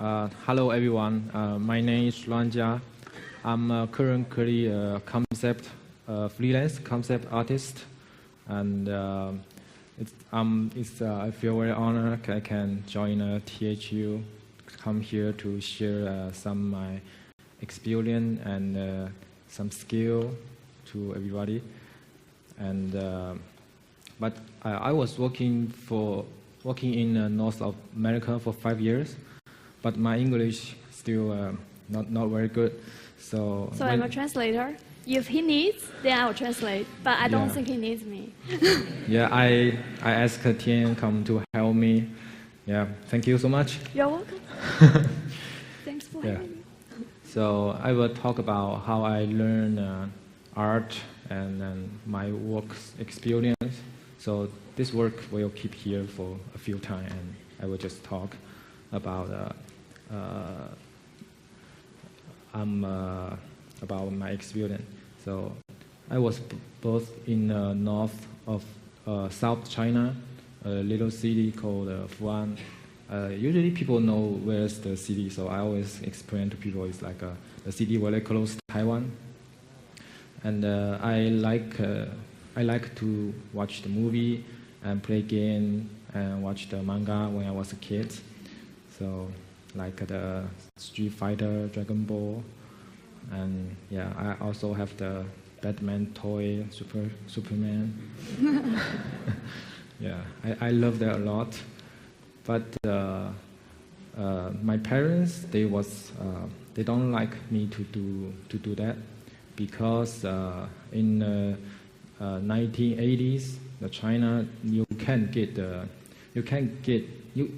Hello everyone, my name is Ruan. I'm currently a freelance concept artist, and I feel very honored I can join THU, come here to share some of my experience and some skill to everybody. And but I was working in North of America for 5 years. But my English still not very good. So I'm a translator. If he needs, then I'll translate. But I don't think he needs me. Yeah, I asked Tian come to help me. Yeah, thank you so much. You're welcome. Thanks for having me. So I will talk about how I learn art and my work experience. So this work will keep here for a few times, and I will just talk about about my experience. So I was both in north of South China, a little city called Ruan. Usually people know where's the city, so I always explain to people it's like a city very close to Taiwan. And I like to watch the movie and play game and watch the manga when I was a kid. So like the Street Fighter, Dragon Ball, and yeah, I also have the Batman toy, Superman. Yeah, I love that a lot. But my parents, they don't like me to do that because in the 1980s, the China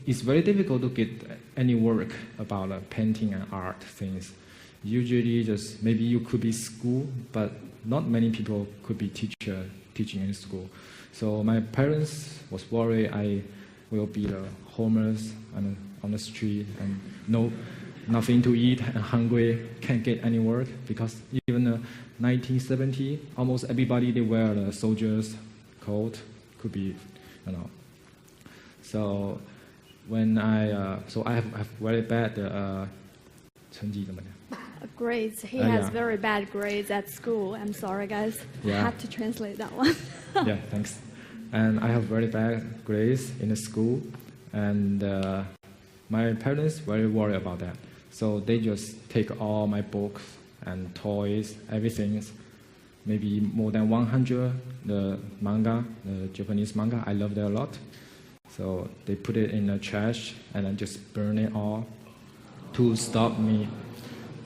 it's very difficult to get any work about painting and art things. Usually just maybe you could be school, but not many people could be teaching in school. So my parents was worried I will be the homeless on the street and nothing to eat and hungry, can't get any work, because even 1970, almost everybody they wear the soldier's coat, could be, So when I have very bad grades. He has very bad grades at school. I'm sorry, guys. Yeah. I have to translate that one. Yeah, thanks. And I have very bad grades in the school, and my parents very worried about that. So they just take all my books and toys, everything, maybe more than 100 the manga, the Japanese manga. I love that a lot. So they put it in the trash and then just burn it all to stop me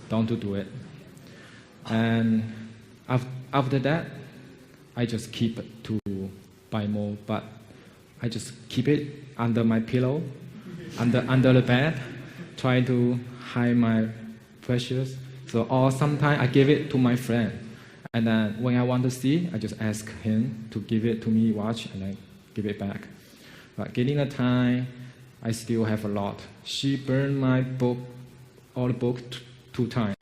don't to do it. And after that, I just keep it to buy more, but I just keep it under my pillow, under the bed, try to hide my precious. Or sometimes I give it to my friend, and then when I want to see, I just ask him to give it to me, watch, and then give it back. But getting the time, I still have a lot. She burned my book, all the book, 2 times.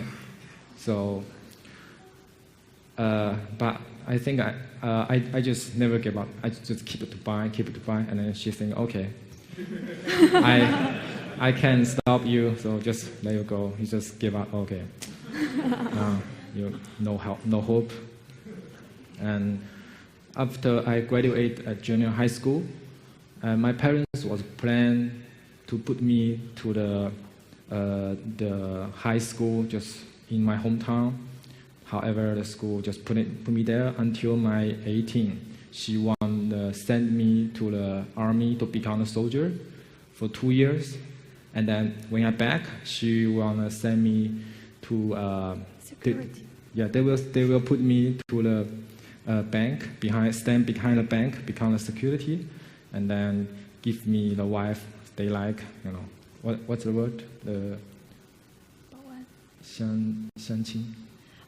So, but I think I just never give up. I just keep it to buy, and then she think, okay, I can't stop you, so just let you go. You just give up, okay. No help, no hope. And after I graduate at junior high school, my parents was plan to put me to the high school just in my hometown. However, the school just put me there until my 18. She want to send me to the army to become a soldier for 2 years, and then when I back, she want to send me to security. They will put me to the bank stand behind the bank, become a security, and then give me the wife they like. What's the word? The 相亲.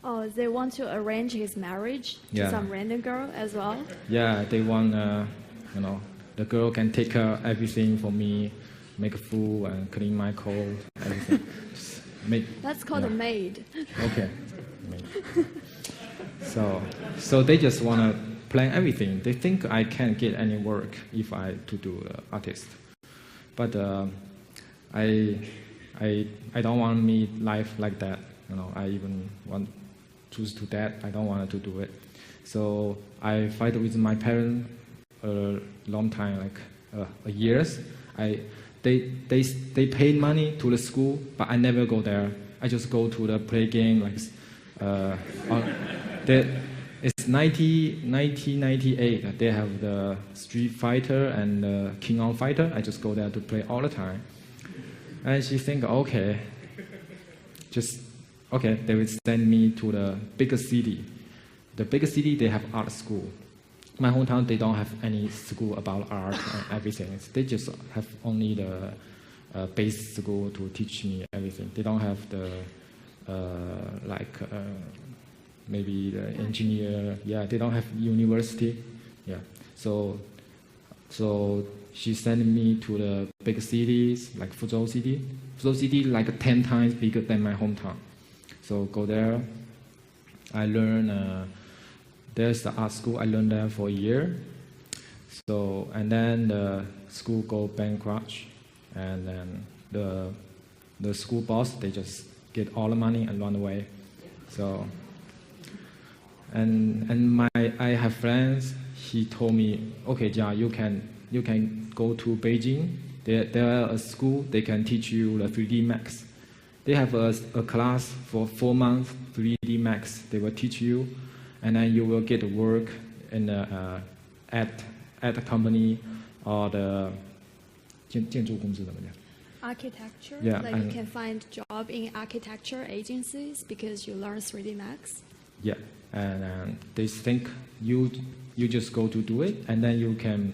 Oh, they want to arrange his marriage to some random girl as well? Yeah, they want, the girl can take care of everything for me, make food and clean my clothes, everything. That's called a maid. Okay. So they just want to plan everything. They think I can't get any work if I to do artist. But I I don't want me life like that. I even want choose to that. I don't want to do it. So I fight with my parents a long time, like years. They paid money to the school, but I never go there. I just go to the play game. It's 1998. They have the Street Fighter and the King of Fighter. I just go there to play all the time. And she think, okay, they will send me to the bigger city. The bigger city, they have art school. My hometown, they don't have any school about art and everything. They just have only the base school to teach me everything. They don't have the maybe the engineer. Yeah, they don't have university. Yeah, so she sent me to the big cities like Fuzhou City. Fuzhou City like 10 times bigger than my hometown. So go there. I learn. There's the art school. I learned there for a year. So and then the school go bankrupt, and then the school boss, they just get all the money and run away. So I have friends. He told me, okay, Ja, you can go to Beijing. There are a school. They can teach you the 3D Max. They have a class for 4 months 3D Max. They will teach you, and then you will get work in at the company or the 建筑公司怎么讲? Architecture. Yeah, like you can find job in architecture agencies because you learn 3D Max. Yeah, and they think you just go to do it, and then you can,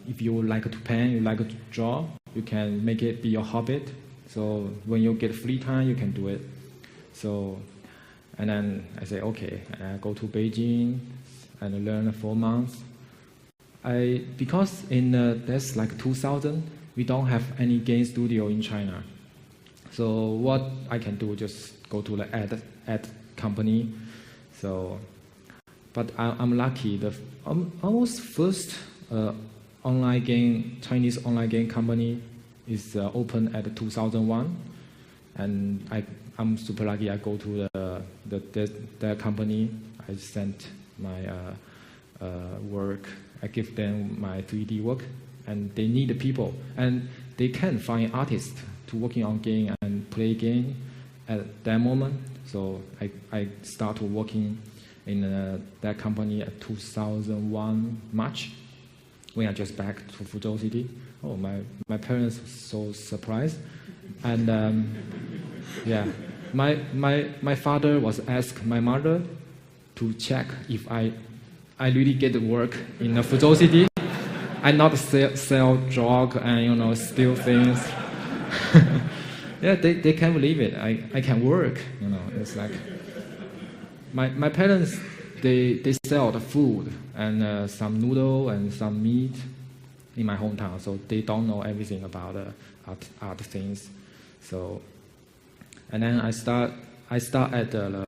if you like to paint, you like to draw, you can make it be your hobby. So when you get free time, you can do it. So, and then I say, okay, I go to Beijing and learn 4 months. Because in that's like 2000, we don't have any game studio in China. So what I can do, just go to the ad company. So, but I'm lucky. The almost first Chinese online game company is open at 2001, and I'm super lucky. I go to the company. I sent my work. I give them my 3D work, and they need people, and they can find artists to working on game and play game at that moment. So I start working in that company at 2001 March, when I just back to Fuzhou City. Oh, my parents were so surprised, and yeah, my father was asked my mother to check if I really get the work in Fuzhou City. I not sell drug and steal things. Yeah, they can't believe it. I can work. It's like my parents, they sell the food and some noodle and some meat in my hometown, so they don't know everything about art things. So, and then I start at the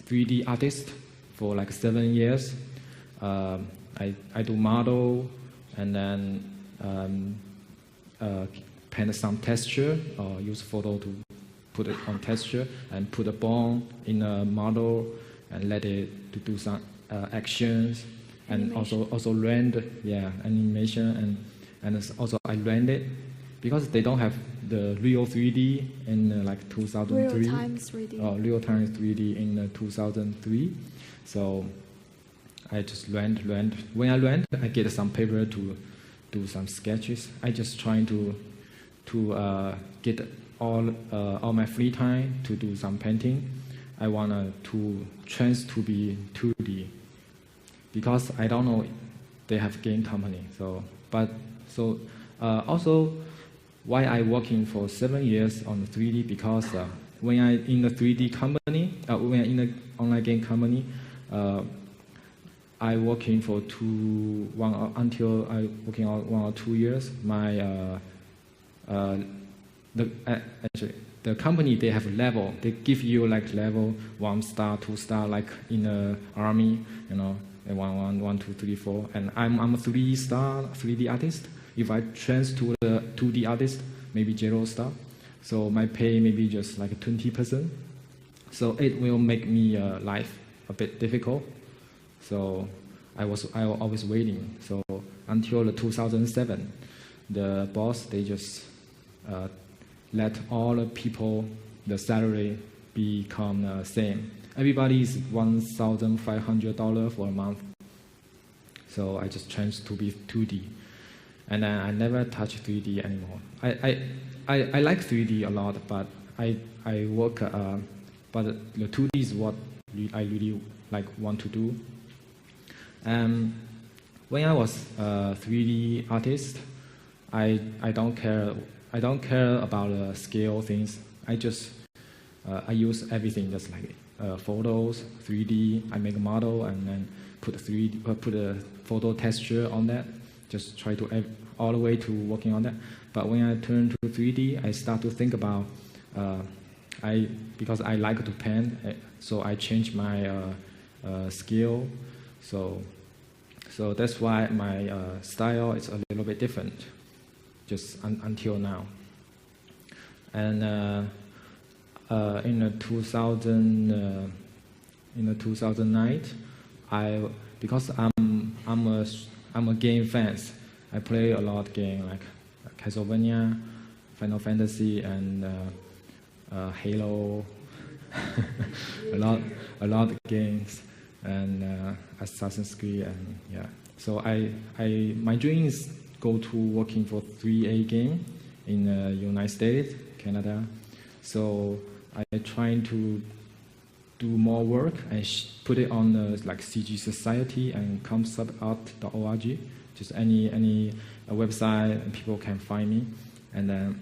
3D artist for like 7 years. I do model and then paint some texture or use photo to put it on texture and put a bone in a model and let it to do some actions and also render, animation and also I render it because they don't have the real 3D in like 2003. Real-time 3D. Real-time 3D in 2003. So I just rent. When I rent, I get some paper to do some sketches. I just trying to get all my free time to do some painting. I wanna to change to be 2D because I don't know they have game company. Also why I working for 7 years on the 3D because when I in the 3D company, when I in the online game company. I working for until I working on 1 or 2 years. The company, they have level. They give you like level 1 star, 2 star, like in the army, they want 1, 2, 3, 4. And I'm a 3-star 3D artist. If I change to the 2D artist, maybe 0 star. so my pay maybe just like 20%. So it will make me life a bit difficult. So I was always waiting. So until the 2007, the boss, they just let all the people, the salary become the same. Everybody is $1,500 for a month. So I just changed to be 2D. And then I never touch 3D anymore. I like 3D a lot, but I work, but the 2D is what I really like want to do. When I was a 3D artist, I don't care about the scale things. I use everything, just like photos, 3D. I make a model and then put a photo texture on that. Just try to all the way to working on that. But when I turn to 3D, I start to think about because I like to paint, so I change my skill. So that's why my style is a little bit different, just until now. And in the 2009, because I'm a game fan. I play a lot of games like Castlevania, Final Fantasy, and Halo. a lot of games, and Assassin's Creed, and yeah. So my dream is go to working for 3A game in the United States, Canada. So I trying to do more work and put it on like CG Society and conceptart.org, just any website, and people can find me. And then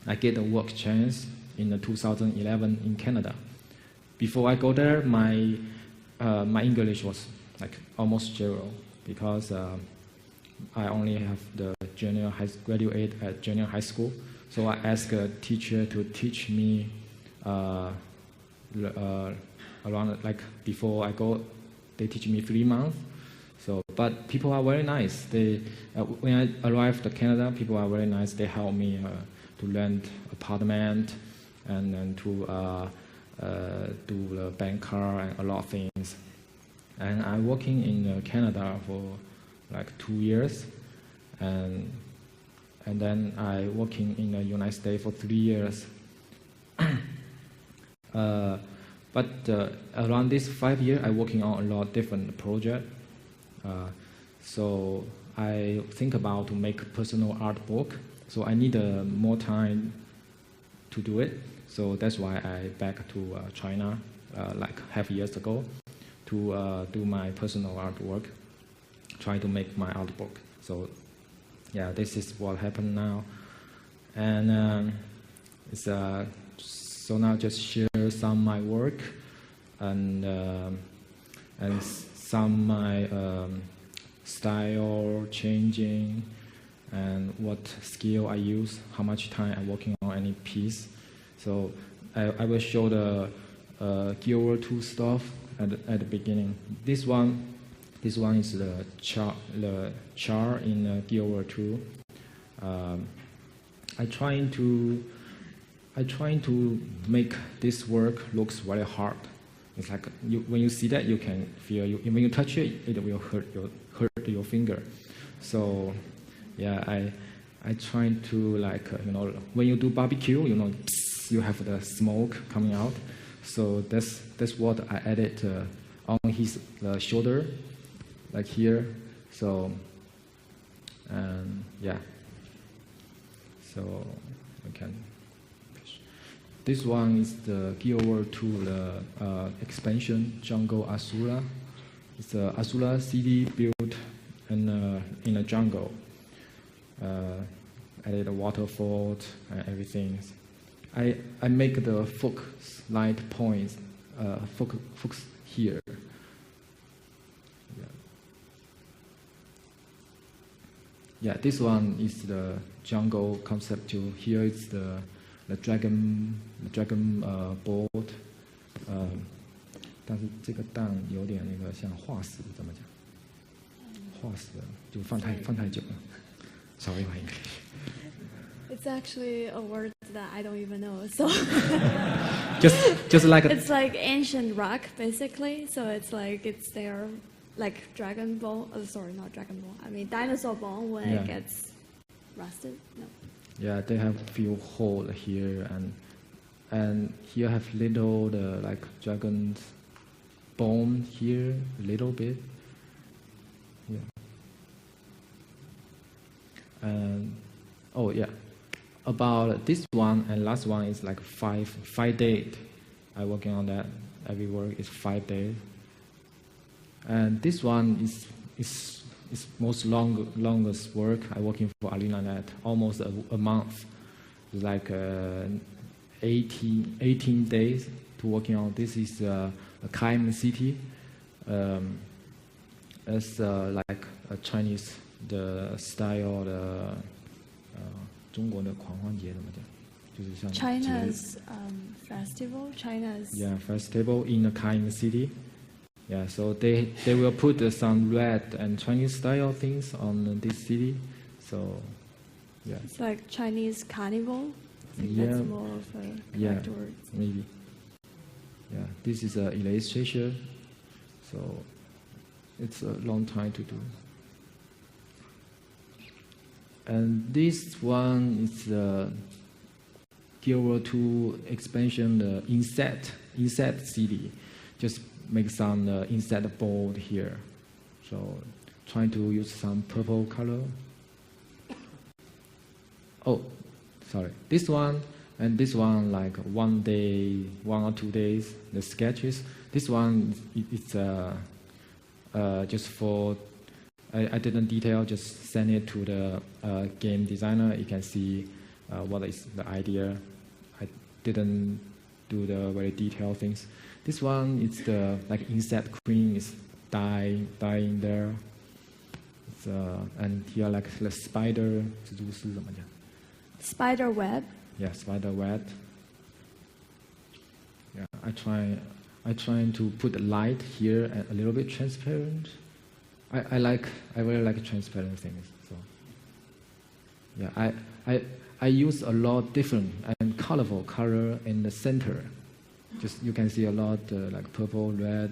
I get a work chance in 2011 in Canada. Before I go there, my English was like almost zero, because I only have the graduate at junior high school. So I asked a teacher to teach me around, like before I go, they teach me 3 months. So, but people are very nice. When I arrived to Canada, people are very nice. They help me to rent apartment and then to do the bank card and a lot of things. And I'm working in Canada for like 2 years, and then I working in the United States for 3 years. But around this 5 years, I'm working on a lot of different projects. So I think about to make personal art book. So I need more time to do it. So that's why I back to China like half years ago to do my personal artwork, try to make my art book. So yeah, this is what happened now. And so now just share some of my work and some my style changing and what skill I use, how much time I'm working on any piece. So I will show the Guild Wars 2 stuff at the beginning. This one is the char in Guild Wars 2. I trying to make this work looks very hard. It's like when you see that, you can feel when you touch it, it will hurt your finger. So yeah, I try to like when you do barbecue, you have the smoke coming out. So that's what I added on his shoulder, like here. So yeah. So we can. This one is the Guild Wars 2 expansion, Jungle Asura. It's a Asura city built in a jungle. Added a waterfall and everything. I make the focus light points, focus here. Yeah, this one is the jungle conceptual. Here is the dragon board， 但是这个蛋有点那个像化石，怎么讲？化石就放太久了，稍微晚一点。It's actually a word that I don't even know. So just like it's like ancient rock, basically. So it's their like dragon bone. Oh, sorry, not dragon bone. I mean dinosaur bone when it gets rusted. No. Yeah, they have few holes here, and here have little like dragon's bone here, a little bit. Yeah. And oh yeah, about this one and last one is like 5 days. I working on that. Every work is 5 days. And this one is most longest work. I working for ArenaNet almost a month. It's like 18 days to working on. This is a Kaim city. It's like a Chinese the style 的中国的狂欢节怎么讲？就是像 China's festival. China's festival in the Kaim city. Yeah, so they will put some red and Chinese style things on this city. So yeah. It's like Chinese carnival. I think that's more of a correct word. Maybe. Yeah, this is an illustration. So it's a long time to do. And this one is the Guild War 2 expansion, the insect city. Just make some insect board here. So trying to use some purple color. Oh, sorry. This one and this one like 1 day, 1 or 2 days, the sketches. This one it's just for, I didn't detail, just send it to the game designer. You can see what is the idea. I didn't do the very detailed things. This one is the like insect queen is dying there. It's, and here like the spider, 蜘蛛丝怎么讲? Spider web. Yeah, spider web. Yeah, I try to put the light here and a little bit transparent. I really like transparent things. So yeah, I use a lot different and colorful color in the center. Just you can see a lot like purple, red,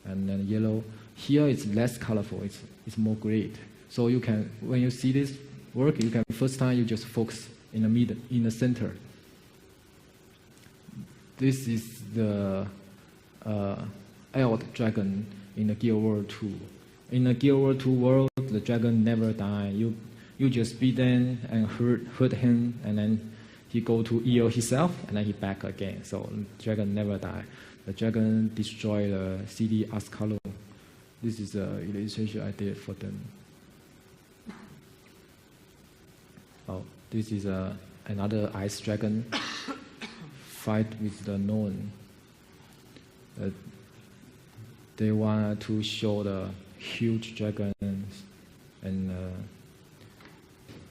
and then yellow. Here it's less colorful. It's more great. So you can, when you see this work, you can first time you just focus in the middle, in the center. This is the Eld dragon in the Guild War 2. In the Guild War 2 world, the dragon never die. You just beat him and hurt him, and then he go to heal himself, and then he back again. So the dragon never die. The dragon destroy the city Ascalon. This is the illustration I did for them. Oh, this is another ice dragon fight with the Norn. They want to show the huge dragons, and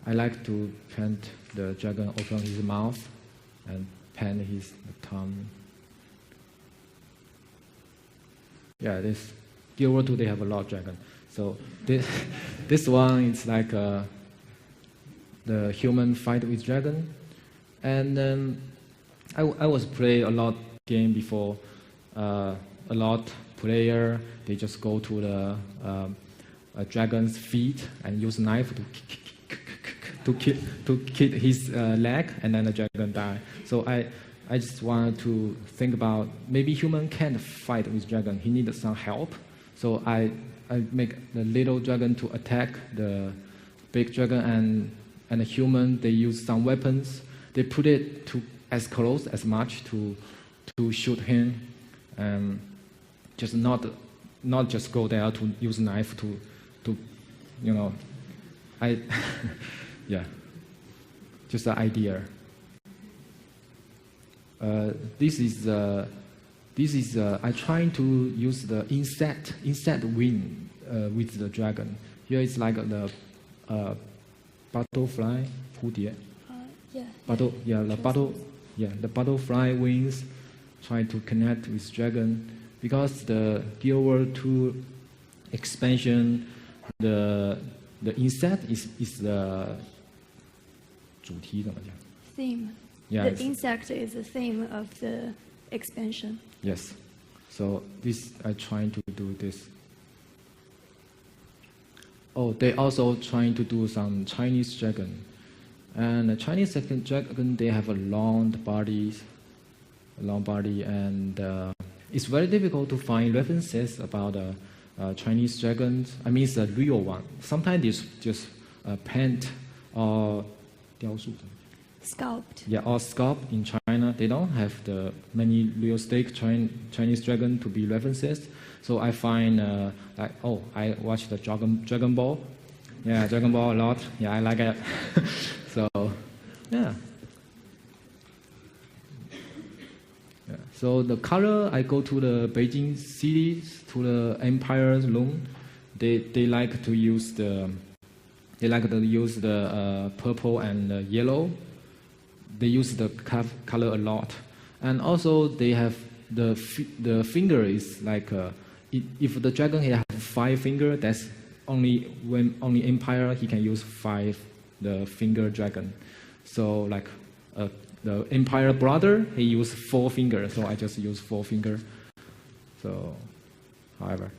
I like to paint the dragon open his mouth and paint his tongue. Yeah, this Guild War 2 they have a lot of dragon. So this one is like the human fight with dragon, and I was play a lot game before. A lot player they just go to the dragon's feet and use knife to kick his leg, and then the dragon die. So I just wanted to think about maybe human can't fight with dragon. He needs some help. So I make the little dragon to attack the big dragon, and the human they use some weapons. They put it to as close as much to shoot him, and just not just go there to use knife to you know, yeah, just the idea. This is I trying to use the insect wing with the dragon. Here it's like the butterfly, 蝴蝶. The butterfly wings, try to connect with dragon, because the Guild War 2 expansion, the insect is the 主题怎么讲? Theme. Yeah, the insect is the theme of the expansion. Yes. So this I trying to do this. Oh, they also trying to do some Chinese dragon. And the Chinese dragon, they have a long body, and it's very difficult to find references about Chinese dragons. I mean, it's a real one. Sometimes it's just paint or 雕塑. Sculpt. Yeah, or sculpt in China. They don't have the many realistic Chinese dragon to be references. So I find I watch the Dragon Ball. Yeah, Dragon Ball a lot. Yeah, I like it. So, yeah. So the color, I go to the Beijing city, to the Empire's room. They like to use the purple and yellow. They use the color a lot, and also they have the finger is like if the dragon has 5 fingers, that's only Empire he can use 5 the finger dragon. So like the Empire brother, he used 4 fingers, so I just use 4 fingers. So, however,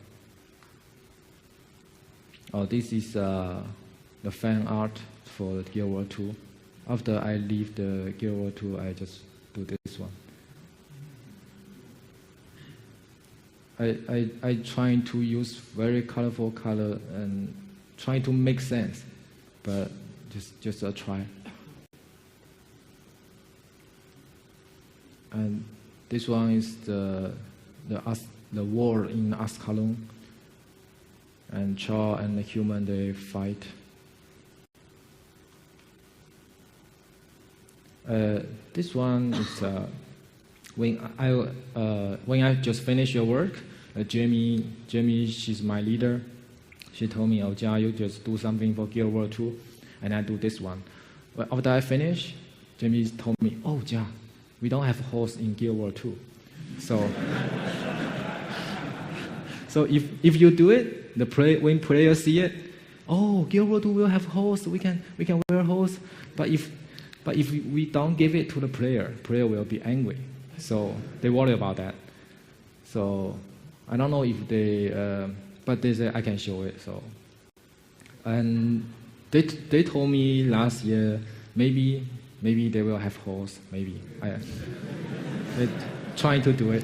this is the fan art for Guild Wars 2. After I leave the Guild Wars 2, I just do this one. I trying to use very colorful color and trying to make sense, but just a try. And this one is the war in Ascalon, and Char and the human, they fight. This one is when I just finished your work. Jamie, she's my leader. She told me, "Oh, Jia, you just do something for Guild Wars 2," and I do this one. But after I finish, Jamie told me, "Oh, Jia, we don't have host in Guild Wars 2." So, so if you do it, when players see it, oh, Guild Wars 2 will have host. We can wear host. But if we don't give it to the player will be angry. So they worry about that. So I don't know if they, but they say I can show it. So, and they told me last year maybe they will have host. Maybe they're trying to do it.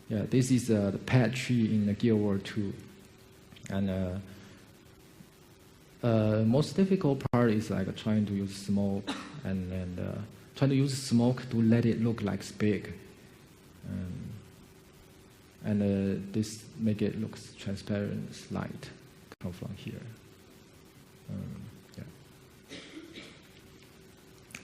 Yeah, this is the pet tree in the Guild Wars 2. And most difficult part is like trying to use smoke and trying to use smoke to let it look like big. And this make it look transparent, light come from here. Yeah.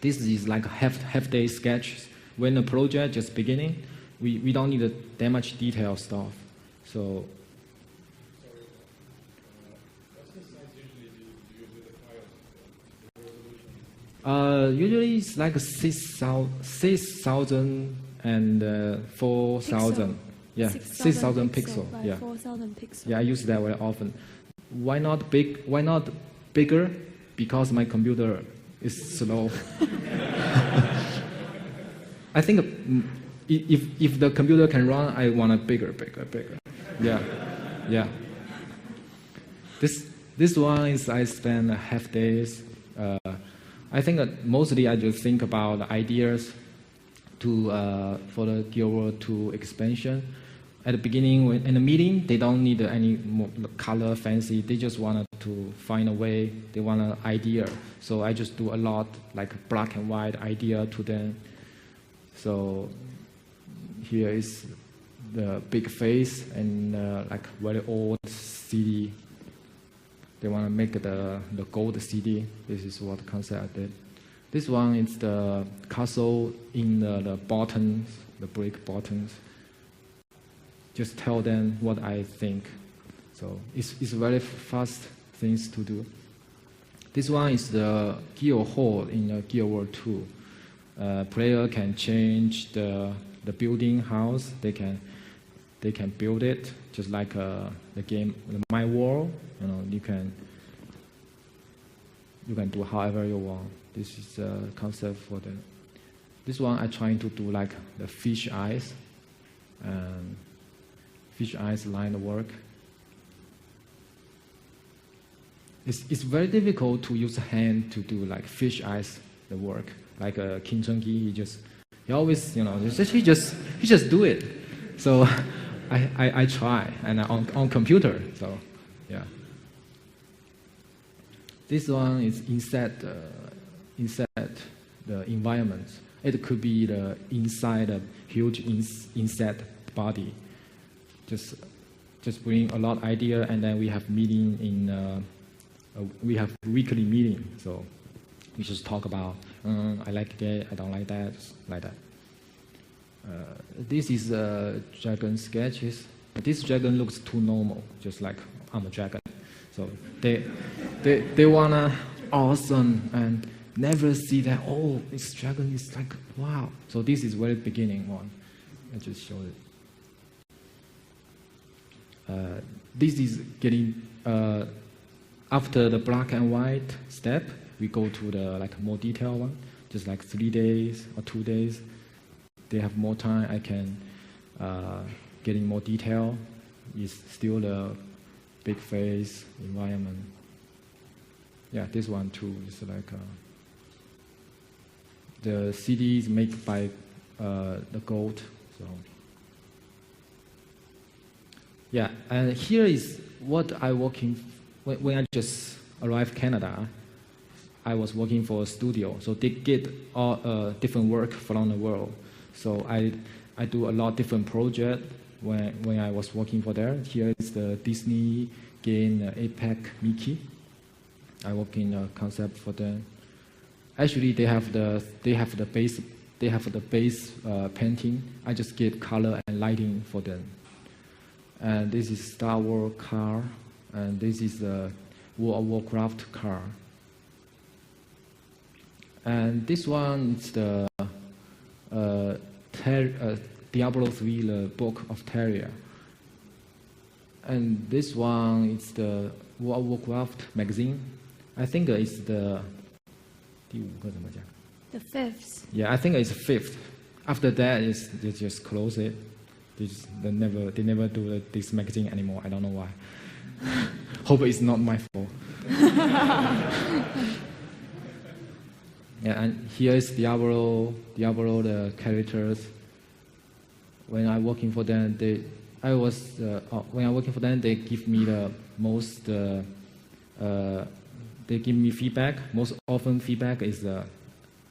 This is like a half-day sketch. When the project just beginning, we don't need that much detailed stuff. So. What's the size usually do you do the files? Usually it's like 6,000 and 4,000. Yeah, 6,000 pixels. Yeah, 4,000 pixels. Yeah, I use that very often. Why not bigger? Because my computer is slow. I think if the computer can run, I want it bigger. Yeah. This one is I spend half days. I think that mostly I just think about ideas for the Guild Wars 2 expansion. At the beginning, in the meeting, they don't need any more color fancy. They just wanted to find a way. They want an idea. So I just do a lot like black and white idea to them. So here is the big face and like very old CD. They want to make the gold CD. This is what concept I did. This one is the castle in the buttons, the brick buttons. Just tell them what I think. So it's very fast things to do. This one is the guild hall in the Guild Wars 2. Player can change the building house. They can they can build it just like the game, My World. You can do however you want. This is a concept for the. This one I'm trying to do like the fish eyes, fish eyes line work. It's very difficult to use hand to do like fish eyes the work. Like Kim Chun-gi, he always he just do it. So I try and on computer. So yeah. This one is inside the environment. It could be the inside a huge insect body. Just bring a lot of idea, and then we have meeting in we have weekly meeting. So we just talk about I like that, I don't like that, just like that. This is dragon sketches. This dragon looks too normal, just like I'm a dragon. So they wanna awesome and never see that. Oh, this dragon is like wow. So this is very beginning one. I just showed it. This is getting after the black and white step. We go to the like more detailed one, just like 3 days or 2 days. They have more time. I can getting more detail. Is still the big face environment. Yeah, this one too is like the city is made by the gold. So yeah, and here is what I working when I just arrived Canada. I was working for a studio, so they get all different work from the world. So I do a lot of different projects when I was working for there. Here is the Disney game APEC Mickey. I work in a concept for them. Actually, they have the base painting. I just get color and lighting for them. And this is Star Wars car, and this is a World of Warcraft car. And this one is the Diablo 3, the Book of Terror. And this one is the World of Warcraft magazine. I think it's the 第五个怎么讲? The fifth. Yeah, I think it's fifth. After that, they just close it. They never do this magazine anymore. I don't know why. Hope it's not my fault. Yeah, and here is Diablo, the characters. When I working for them, they give me the most. They give me feedback. Most often, feedback is I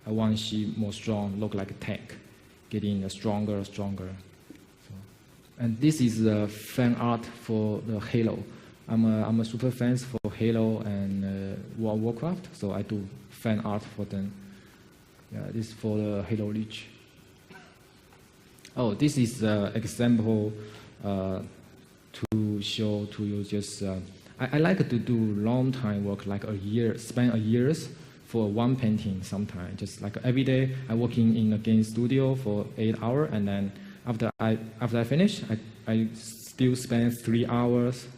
want she more strong, look like a tank, getting stronger. So, and this is the fan art for the Halo. I'm a super fan for Halo and World of Warcraft, so I do fan art for them. Yeah, this is for the Halo Reach. Oh, this is an example to show to you. Just I like to do long time work, like a year, spend a years for one painting. Sometimes, just like every day, I working in a game studio for 8 hours, and then after I finish, I still spend 3 hours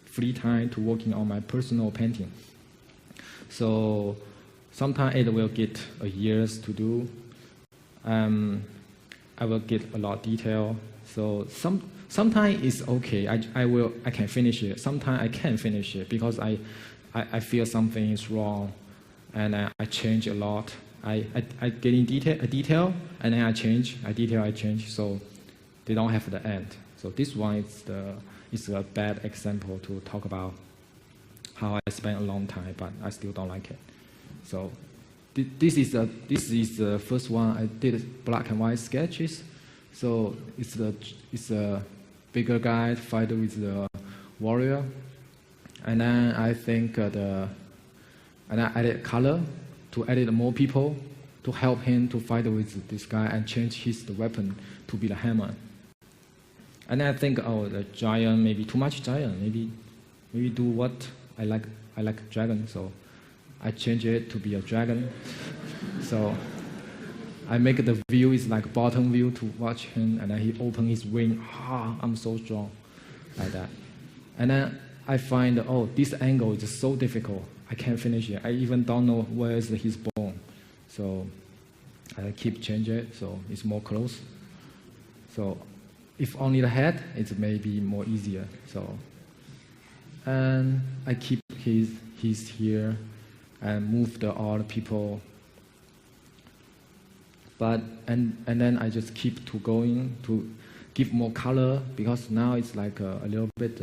free time to working on my personal painting. So sometimes it will get a years to do. I will get a lot of detail. So sometimes it's okay. I can finish it. Sometimes I can't finish it because I feel something is wrong, and I change a lot. I get in detail, and then I change. I change. So they don't have the end. So this one is a bad example to talk about how I spent a long time, but I still don't like it. So this is the first one I did black and white sketches. So it's a bigger guy fight with the warrior, and then I think and I added color to add more people to help him to fight with this guy and change the weapon to be the hammer. And then I think, oh, the giant, maybe too much giant, maybe do what I like dragon, so I change it to be a dragon. So I make the view is like bottom view to watch him, and then he open his wing. I'm so strong, like that. And then I find, oh, this angle is so difficult. I can't finish it. I even don't know where is his bone. So I keep changing it so it's more close. So if only the head, it may be more easier. So, and I keep his here and move the other people. But and then I just keep to going to give more color, because now it's like a little bit.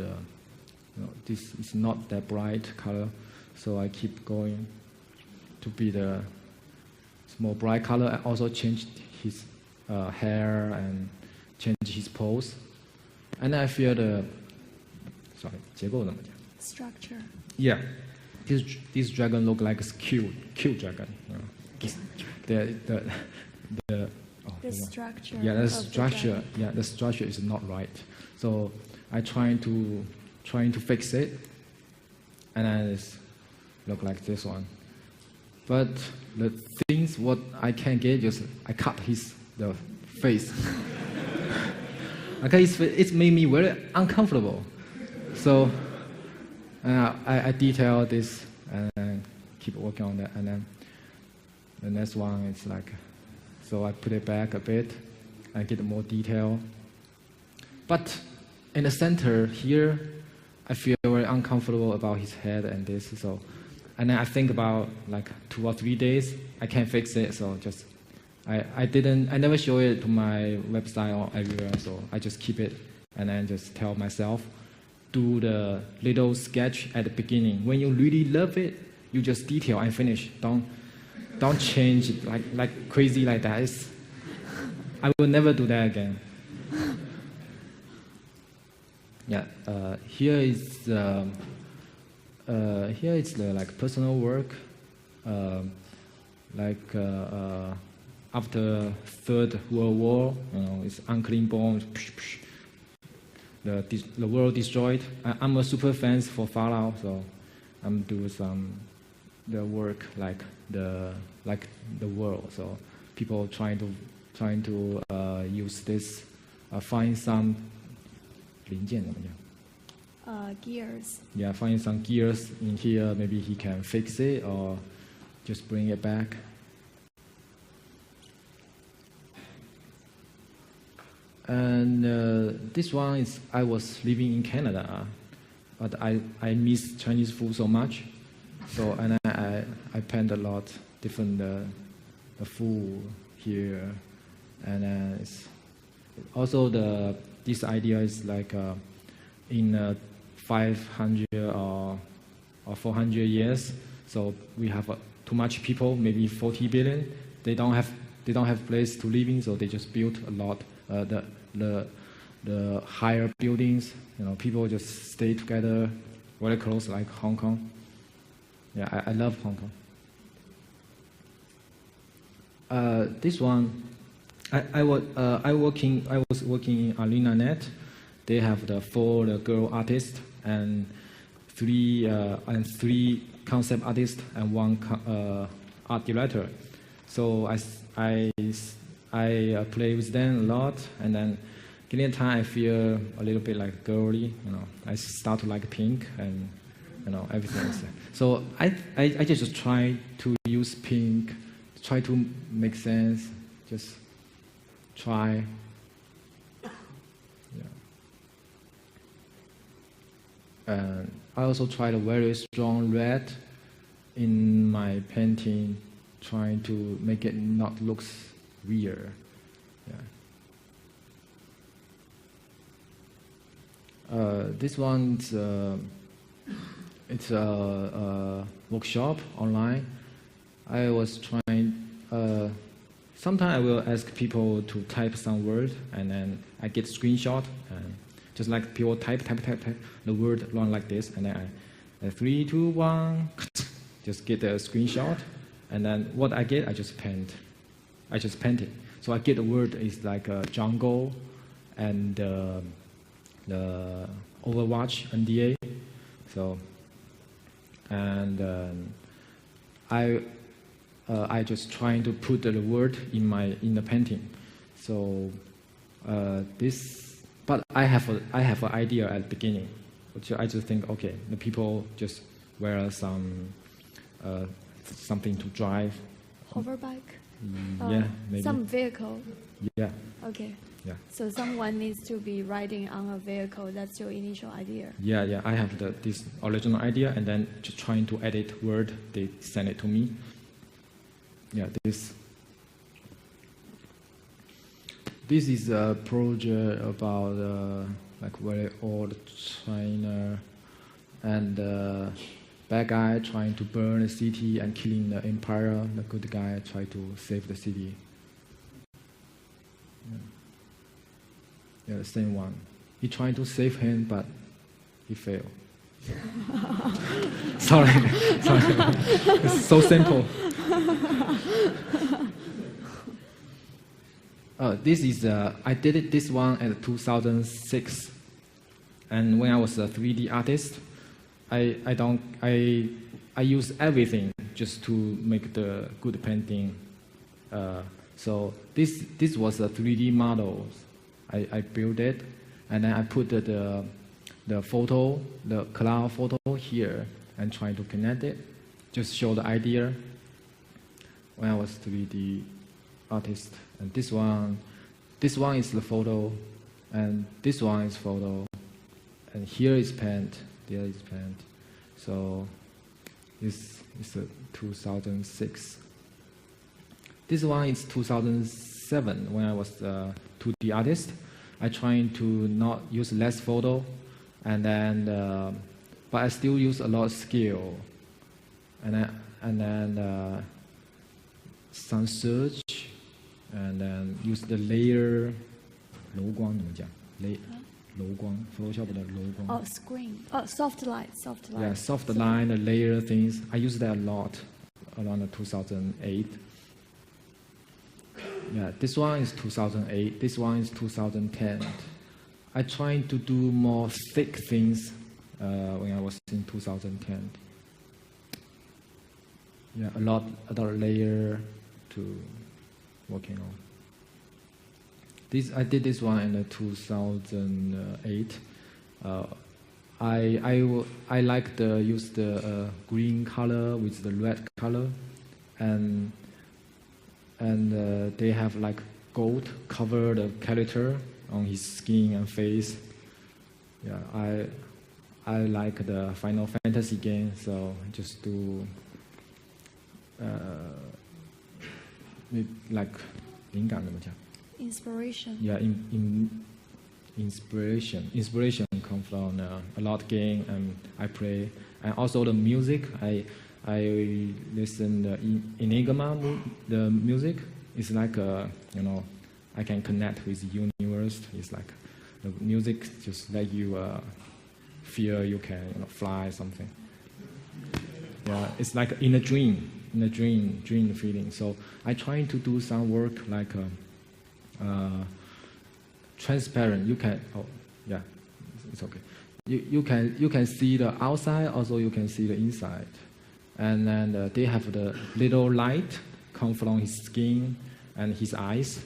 This is not that bright color, so I keep going to be the more bright color. I also changed his hair and change his pose, and I feel the结构怎么讲 structure. Yeah, this dragon look like a cute dragon. The structure. Yeah, the structure. Yeah, the structure is not right. So I trying to fix it, and then it's look like this one. But the things what I can get is I cut the face. I cut his face. It made me very uncomfortable. So I detail this and keep working on that, and then the next one is like. So I put it back a bit and get more detail. But in the center here, I feel very uncomfortable about his head and this. So, and then I think about like 2 or 3 days, I can't fix it. So just, I never show it to my website or everywhere. So I just keep it and then just tell myself, do the little sketch at the beginning. When you really love it, you just detail and finish. Don't change it like crazy like that. I will never do that again. Yeah, here is the like personal work, after Third World War, it's unclean bombs. The world destroyed. I'm a super fan for Fallout, so I'm doing the work like the world. So people trying to use this, find some 零件怎么讲? Gears. Yeah, find some gears in here. Maybe he can fix it or just bring it back. And this one is I was living in Canada, but I miss Chinese food so much. So and I planned a lot different the food here, and it's also this idea is like in 500 or 400 years. So we have too much people, maybe 40 billion. They don't have place to live in, so they just built a lot. The higher buildings, people just stay together, very close, like Hong Kong. Yeah, I love Hong Kong. This one, I was working in ArenaNet. They have the 4 girl artists and 3 concept artists and 1 art director. So I play with them a lot, and then getting time I feel a little bit like girly. I start to like pink and everything. So I just try to use pink, try to make sense, just try. Yeah. I also tried a very strong red in my painting, trying to make it not look weird. Yeah. This one's it's a workshop online. I was trying. Sometimes I will ask people to type some word, and then I get screenshot, and just like people type, the word run like this, and then I 3, 2, 1, just get a screenshot, and then what I get, I just paint. I just paint it. So I get the word is like a jungle, and the Overwatch NDA. So, and I just trying to put the word in the painting. So but I have an idea at the beginning, which I just think, okay, the people just wear something to drive. Hoverbike? Yeah, maybe. Some vehicle? Yeah. Okay. Yeah. So someone needs to be riding on a vehicle. That's your initial idea? Yeah. I have this original idea, and then just trying to edit word. They send it to me. Yeah, this is a project about like very old China, and bad guy trying to burn the city and killing the empire. The good guy try to save the city. Yeah, the same one. He trying to save him, but he failed. Sorry. It's so simple. This is I did this one in 2006, and when I was a 3D artist, I use everything just to make the good painting. So this was a 3D model. I built it, and then I put the photo, the cloud photo here, and try to connect it. Just show the idea when I was 3D artist. And this one is the photo, and this one is photo, and here is paint, there is paint. So this is 2006. This one is 2007 when I was a 2D artist. I trying to not use less photo, and then but I still use a lot of skill, and then some search, and then use the layer. 柔光怎么讲？柔光 Photoshop 的柔光。Oh, screen. Oh, soft light. Yeah, soft line, the layer things. I use that a lot around 2008. Yeah, this one is 2008. This one is 2010. I trying to do more thick things when I was in 2010. Yeah, a lot of layer to working on. I did this one in 2008. I like to use the green color with the red color, and they have like gold cover the character on his skin and face. Yeah, I like the Final Fantasy game, so just do like 灵感怎么讲？ Inspiration. Yeah, inspiration comes from a lot of game, and I play, and also the music. I listen the Enigma, the music. It's like I can connect with the universe. It's like the music just let you feel you can fly something. Yeah, it's like in a dream feeling. So I trying to do some work like transparent. You can it's okay. You can see the outside, also you can see the inside, and then they have the little light come from his skin and his eyes,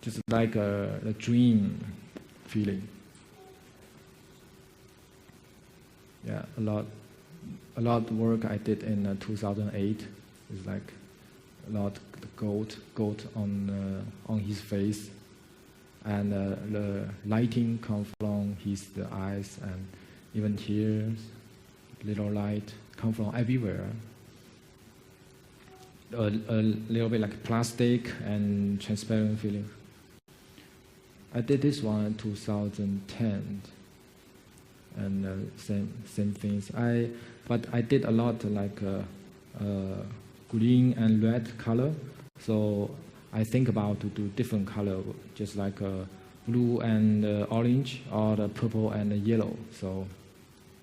just like a dream feeling. Yeah, a lot of work I did in 2008 is like a lot gold on his face, and the lighting comes from the eyes, and even here, little light come from everywhere. A little bit like plastic and transparent feeling. I did this one in 2010, and same things. But I did a lot like green and red color. So I think about to do different color, just like blue and orange, or the purple and yellow. So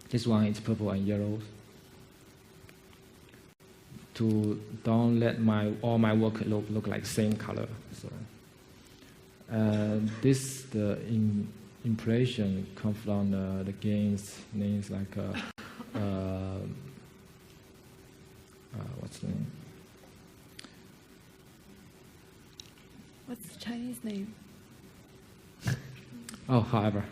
this one is purple and yellow. To don't let all my work look like same color. So the impression comes from the game's names like What's the name? What's the Chinese name? Oh, however.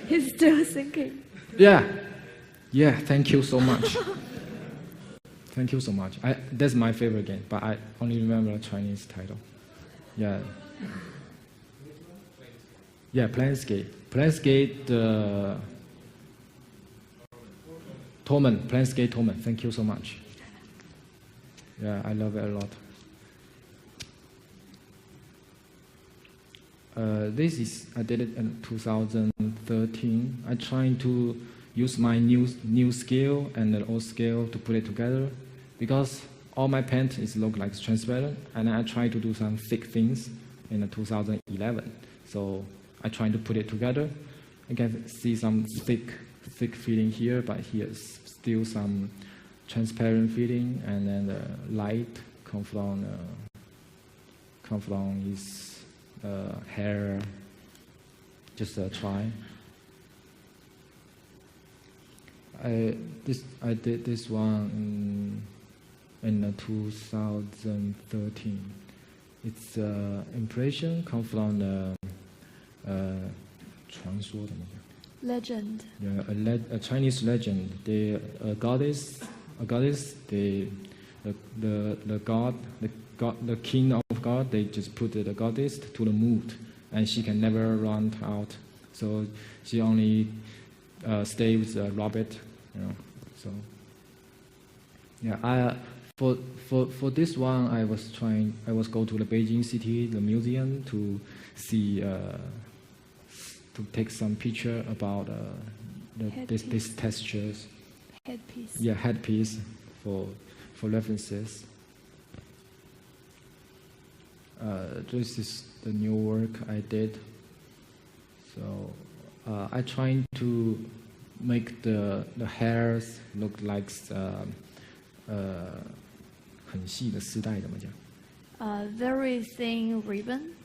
He's still thinking. Yeah. Yeah, thank you so much. Thank you so much. That's my favorite game, but I only remember the Chinese title. Yeah. Yeah, Planescape. Planescape, Torment. Planescape Torment. Thank you so much. Yeah, I love it a lot. I did it in 2013. I trying to use my new skill and the old skill to put it together, because all my paint is look like transparent, and I try to do some thick things in 2011. So I trying to put it together. You can see some thick feeling here, but here's still some transparent feeling, and then the light come from his hair. Just try. I did this one in 2013. Its impression come from the 传说怎么讲？ Legend. Yeah, a Chinese legend. The goddess, the king of God. They just put the goddess to the moon, and she can never run out. So she only stay with the rabbit. So yeah, for this one, I was go to the Beijing city, the museum, to see to take some picture about these textures. Headpiece. Yeah, headpiece for references. This is the new work I did. So I trying to make the hairs look like 很细的丝带怎么讲？ Very thin ribbon.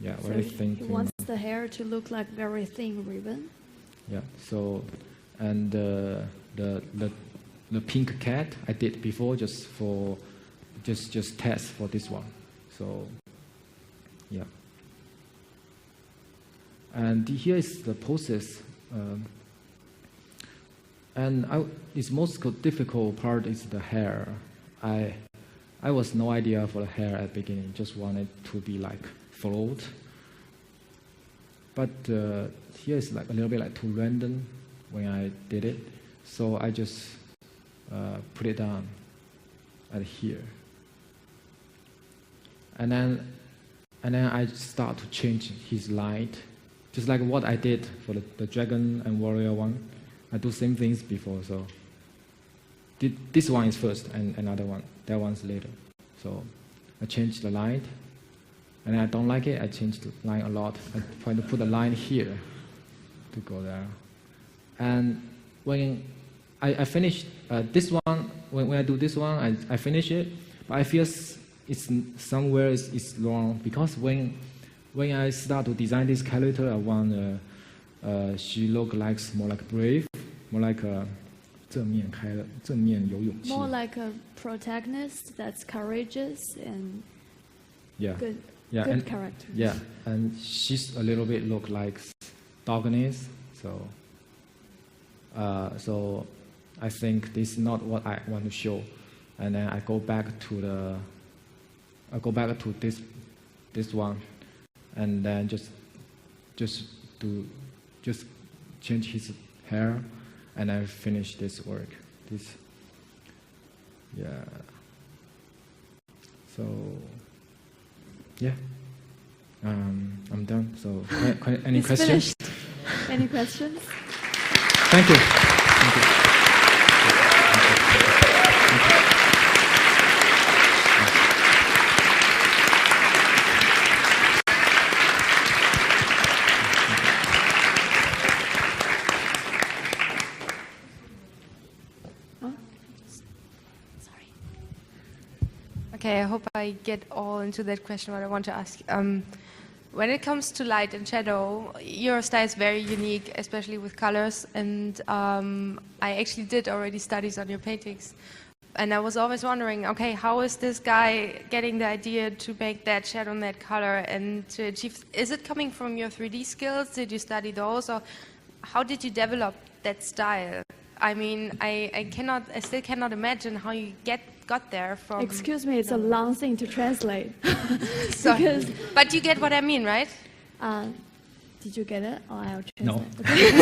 Yeah, So very he thin. wants the hair to look like very thin ribbon. Yeah. So, and the pink cat I did before just test for this one. So, yeah. And here is the process. And its most difficult part is the hair. I was no idea for the hair at the beginning. Just wanted to be like float. But here is like a little bit like too random when I did it. So I just put it down at here. And then I start to change his light, just like what I did for the dragon and warrior one. I do same things before, so this one is first and another one, that one's later. So I change the light, and I don't like it, I change the line a lot. I try to put a line here to go there. And when I finish this one, when I do this one, I finish it, but I feel it's somewhere it's wrong, because when I start to design this character, I want she look like more like brave, more like a 正面有勇气. More like a protagonist that's courageous and good and, character. Yeah, and she's a little bit look like dogness, so I think this is not what I want to show, and then I go back to this one, and then just change his hair, and I finish this work. So yeah, I'm done. So any It's questions? finished. Any questions? Thank you. Thank you. Okay, I hope I get all into that question what I want to ask. when it comes to light and shadow, your style is very unique, especially with colors. And I actually did already studies on your paintings. And I was always wondering, okay, how is this guy getting the idea to make that shadow and that color and to achieve? Is it coming from your 3D skills? Did you study those? Or how did you develop that style? I mean, I still cannot imagine how you got there from... Excuse me, it's a long thing to translate. Because, but you get what I mean, right? Did you get it? Oh, I'll translate. No. Okay.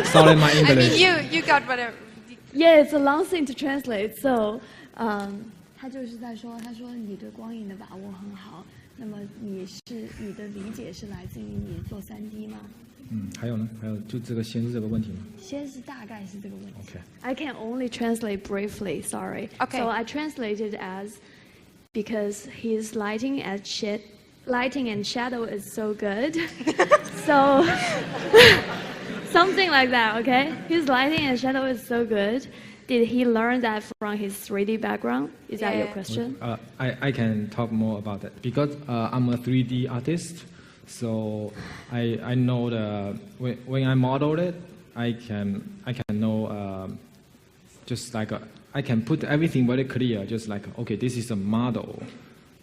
Sorry, my I English. mean, you got what I... Yeah, it's a long thing to translate. So, 他就是在说，他说你对光影的把握很好。那么你的理解是来自于你做3D 吗？还有呢？还有就这个先是这个问题吗？先是大概是这个问题。Okay. I can only translate briefly. Sorry. Okay. So I translated as because his lighting and shadow is so good. So something like that. Okay. His lighting and shadow is so good. Did he learn that from his 3D background? Is that your question? I can talk more about that because I'm a 3D artist. So I know when I model it, I can know just like I can put everything very clear. Just like okay, this is a model,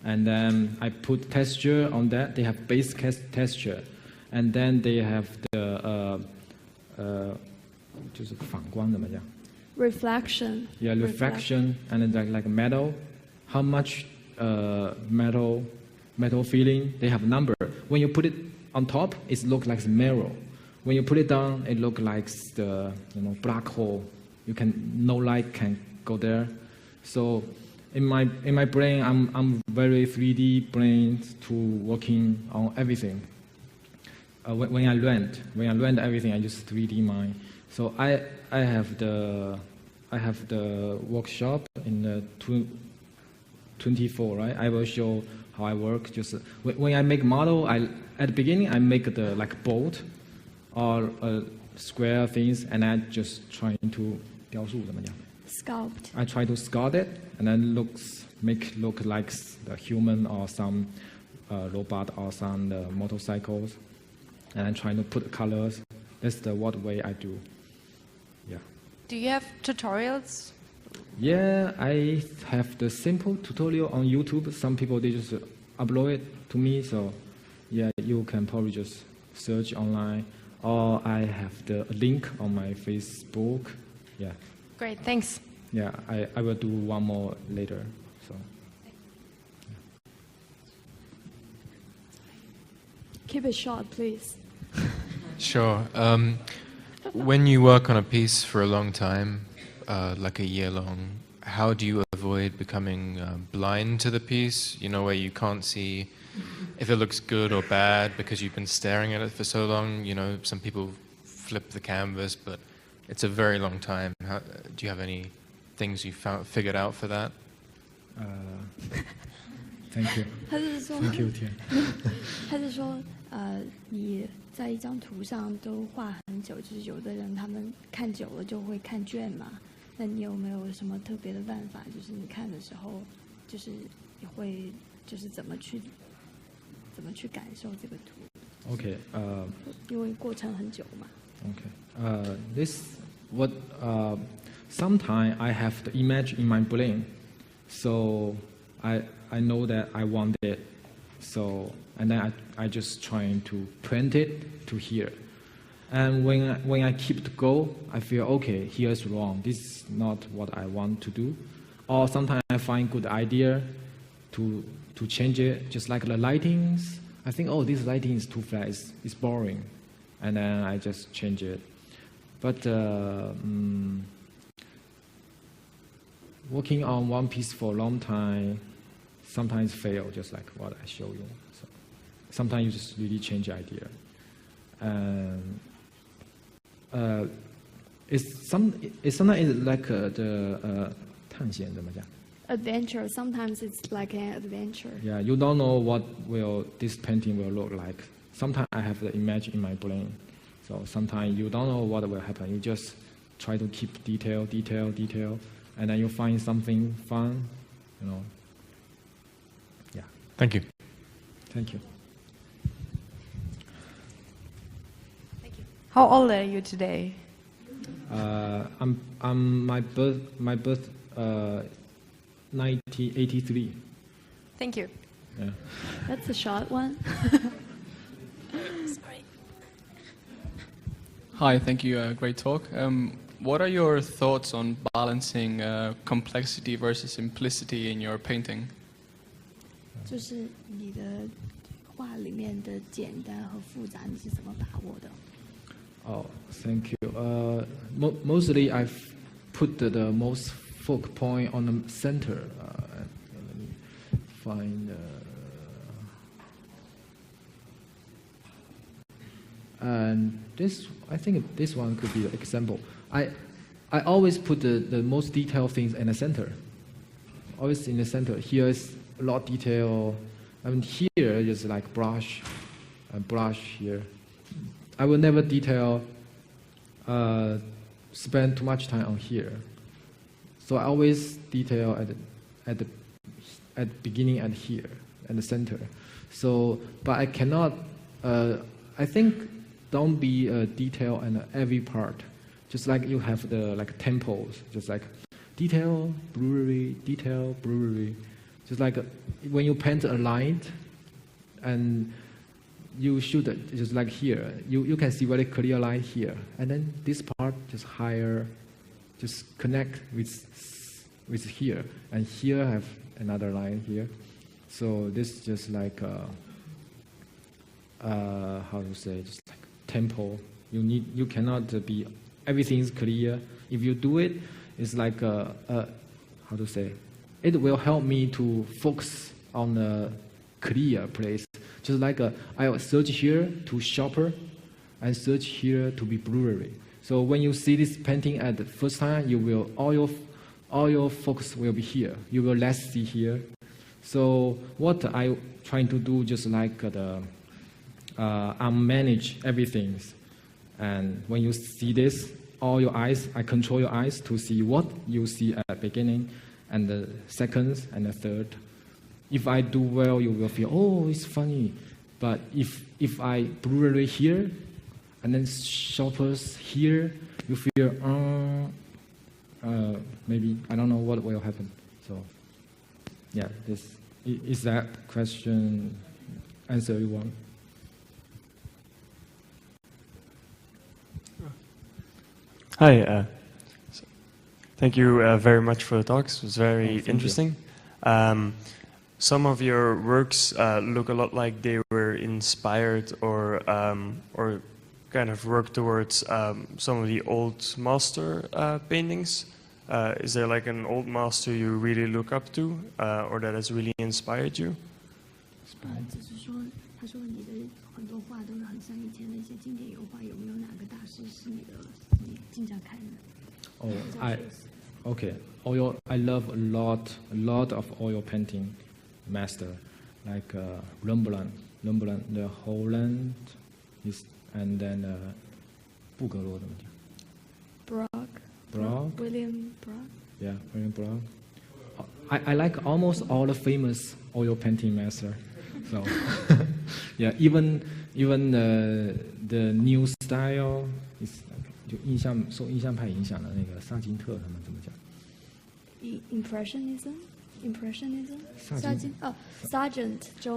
and then I put texture on that. They have base texture, and then they have the 就是反光怎么讲？ Reflection. Yeah, reflection and then like metal. How much metal feeling? They have a number. When you put it on top, it looks like a mirror. When you put it down, it looks like the black hole. No light can go there. So in my brain, I'm very 3D brain to working on everything. When I learned everything, I use 3D mind. So I have the workshop in the 24, right? I will show how I work. Just when I make model, at the beginning I make the like bolt or square things, and I just trying to 雕塑怎么样? Sculpt. I try to sculpt it, and then make look like the human or some robot or some motorcycles, and I'm trying to put colors. That's the what way I do. Yeah. Do you have tutorials? Yeah, I have the simple tutorial on YouTube. Some people they just upload it to me, so yeah, you can probably just search online, or I have the link on my Facebook. Yeah. Great, thanks. Yeah, I will do one more later. So. Keep it short, please. Sure. When you work on a piece for a long time, like a year long, how do you avoid becoming blind to the piece? You know, where you can't see if it looks good or bad because you've been staring at it for so long. You know, some people flip the canvas, but it's a very long time. Do you have any things you figured out for that? Thank you. 他是说， Thank you, Tian. 他是说，你在一张图上都画很久，就是有的人他们看久了就会看倦嘛。那你有没有什么特别的办法？就是你看的时候，就是你会就是怎么去感受这个图 Okay. 因为过程很久嘛。Okay. Sometimes I have the image in my brain, so I know that I want it. So and then I just trying to print it to here. And when I keep to go, I feel okay, here's wrong. This is not what I want to do. Or sometimes I find good idea to change it, just like the lightings. I think, oh, this lighting is too flat, it's boring. And then I just change it. But working on one piece for a long time sometimes fail, just like what I show you. So sometimes you just really change the idea. And it's sometimes like the 探险怎么讲? Adventure. Sometimes it's like an adventure. Yeah, you don't know what this painting will look like. Sometimes I have the image in my brain. So sometimes you don't know what will happen. You just try to keep detail, and then you find something fun, you know. Yeah. Thank you. Thank you. How old are you today? My birth 1983. Thank you. Yeah. That's a short one. Sorry. Hi, thank you. Great talk. What are your thoughts on balancing complexity versus simplicity in your painting? 就是你的画里面的简单和复杂，你是怎么把握的？ Oh, thank you. Mostly I've put the most focal point on the center. Let me find. And this, I think this one could be an example. I always put the most detailed things in the center. Always in the center. Here is a lot of detail. I mean, here is like brush, and brush here. I will never spend too much time on here. So I always detail at the beginning and here and the center. So, but I cannot. I think don't be detail in every part. Just like you have the like temples, just like detail, brewery, detail, brewery. Just like when you paint a line, and you should just like here, you can see very clear line here, and then this part just higher, just connect with here, and here have another line here. So this just like how to say, just like temple. You cannot be everything is clear. If you do it, it's like how to say, it will help me to focus on a clear place. Just like I will search here to shopper, and search here to be brewery. So when you see this painting at the first time, you will all your focus will be here. You will less see here. So what I trying to do, just like I manage everything. And when you see this, all your eyes, I control your eyes to see what you see at the beginning, and the seconds, and the third. If I do well, you will feel, oh, it's funny. But if I brewery here, and then shoppers here, you feel, maybe, I don't know what will happen. So, yeah, is that question answer you want? Hi, thank you very much for the talks. It was very interesting. Some of your works look a lot like they were inspired or kind of work towards some of the old master paintings. Is there like an old master you really look up to, or that has really inspired you? 就是说，他说你的很多画都是很像以前的一些经典油画，有没有哪个大师是你经常看的？ Okay. Oil. I love a lot of oil painting master, like Rembrandt, the Holland, and then 布格罗怎么讲 ？Brock. William Brock. Yeah, William Brock. I like almost all the famous oil painting master. So, yeah, even the new style is 就受印象派影响的那个萨金特他们怎么讲 Impressionism. Sargent.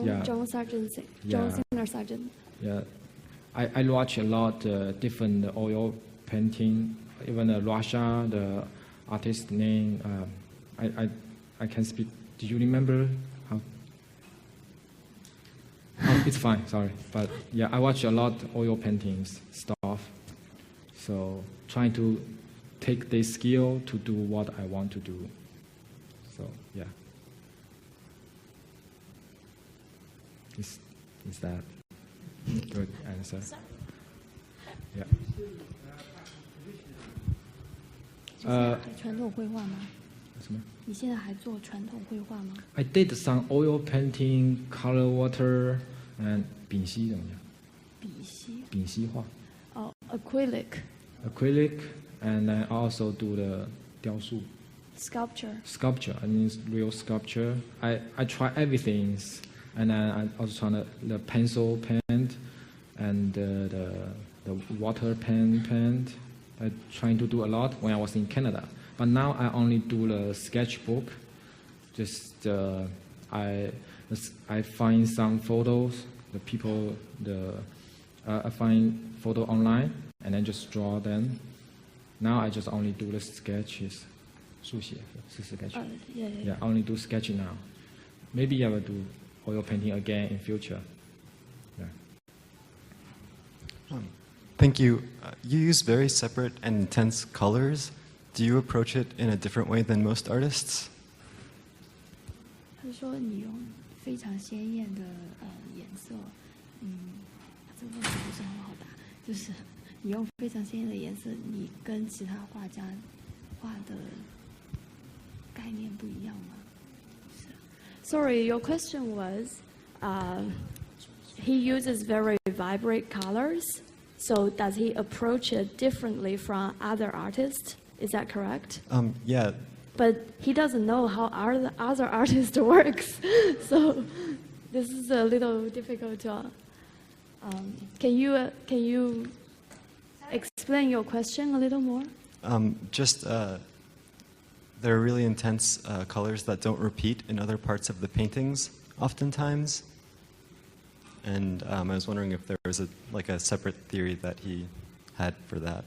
Yeah. John Sargent. Yeah. John Singer Sargent. Yeah, I watch a lot different oil painting. Even Russia, the artist name. I can speak. Do you remember how? Oh, it's fine. Sorry, but yeah, I watch a lot oil paintings stuff. So trying to take this skill to do what I want to do. So yeah, is that good answer? Yeah. 传统绘画吗？什么？你现在还做传统绘画吗？ I did some oil painting, color water, and 丙烯怎么讲？丙烯画。哦 ，acrylic. Acrylic, and I also do the 雕塑。Sculpture. I mean real sculpture. I try everything, and then I also try the pencil paint, and the the water paint. I trying to do a lot when I was in Canada. But now I only do the sketchbook. Just I find some photos, the people, I find photo online and then just draw them. Now I just only do the sketches. 速写是 sketch. Yeah, I only do sketching now. Maybe I will do oil painting again in future. Yeah. Thank you. You use very separate and intense colors. Do you approach it in a different way than most artists? 他说你用非常鲜艳的颜色，这个问题不是很好答，就是你用非常鲜艳的颜色，你跟其他画家画的概念不一样吗？ Sorry, your question was, he uses very vibrant colors. So does he approach it differently from other artists? Is that correct? Yeah. But he doesn't know how other artist works, so this is a little difficult to. Can you explain your question a little more? There are really intense colors that don't repeat in other parts of the paintings, oftentimes. And I was wondering if there was a separate theory that he had for that.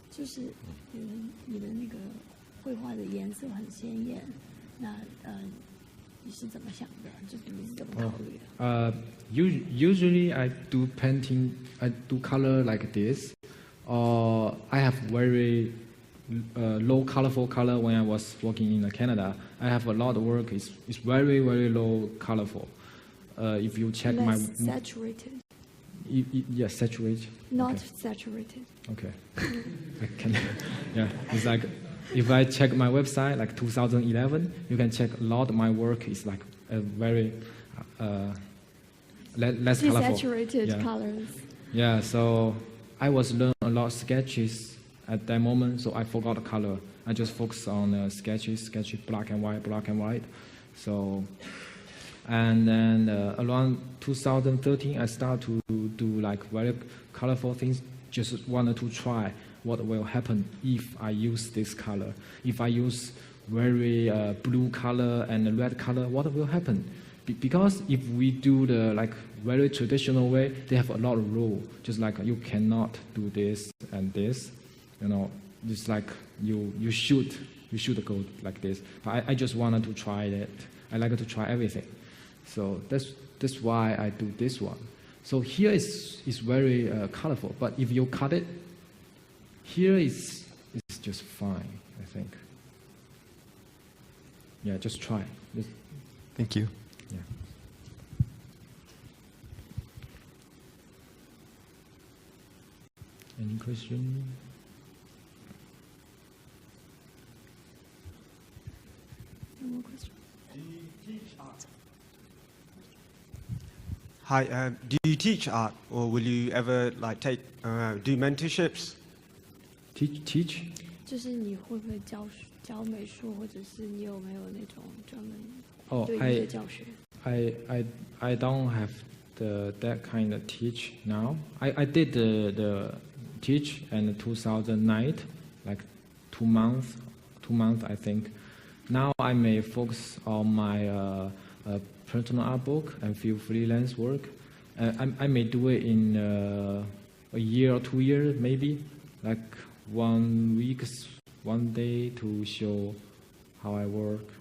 就是你的那个绘画的颜色很鲜艳，那你是怎么想的？就是你是怎么考虑的？Usually I do painting, I do color like this, or I have very low colorful color when I was working in Canada. I have a lot of work. It's very low colorful. If you check my saturated. Yes, saturated. Not okay. Saturated. Okay. I can. Yeah, it's like if I check my website, like 2011, you can check a lot of my work is like a very less colorful. Desaturated colors. Yeah, so I was learning a lot of sketches at that moment, so I forgot the color. I just focused on sketches, black and white. So, and then around 2013, I started to do like very colorful things. Just wanted to try what will happen if I use this color. If I use very blue color and red color, what will happen? Because if we do the like very traditional way, they have a lot of rules. Just like you cannot do this and this. You know, just like you should go like this. But I just wanted to try that. I like to try everything. So that's why I do this one. So here is very colorful. But if you cut it, here it's just fine, I think. Yeah, just try. Thank you. Yeah. Any question? No more questions. Do you teach art? Hi, do you teach art, or will you ever like do mentorships? Teach? 就是你会不会教美术，或者是你有没有那种专门对艺的教学？ I don't have that kind of teach now. I did the teach in 2009, like 2 months I think. Now I may focus on my personal art book and few freelance work. I may do it in a year or 2 years maybe, like 1 week, 1 day to show how I work.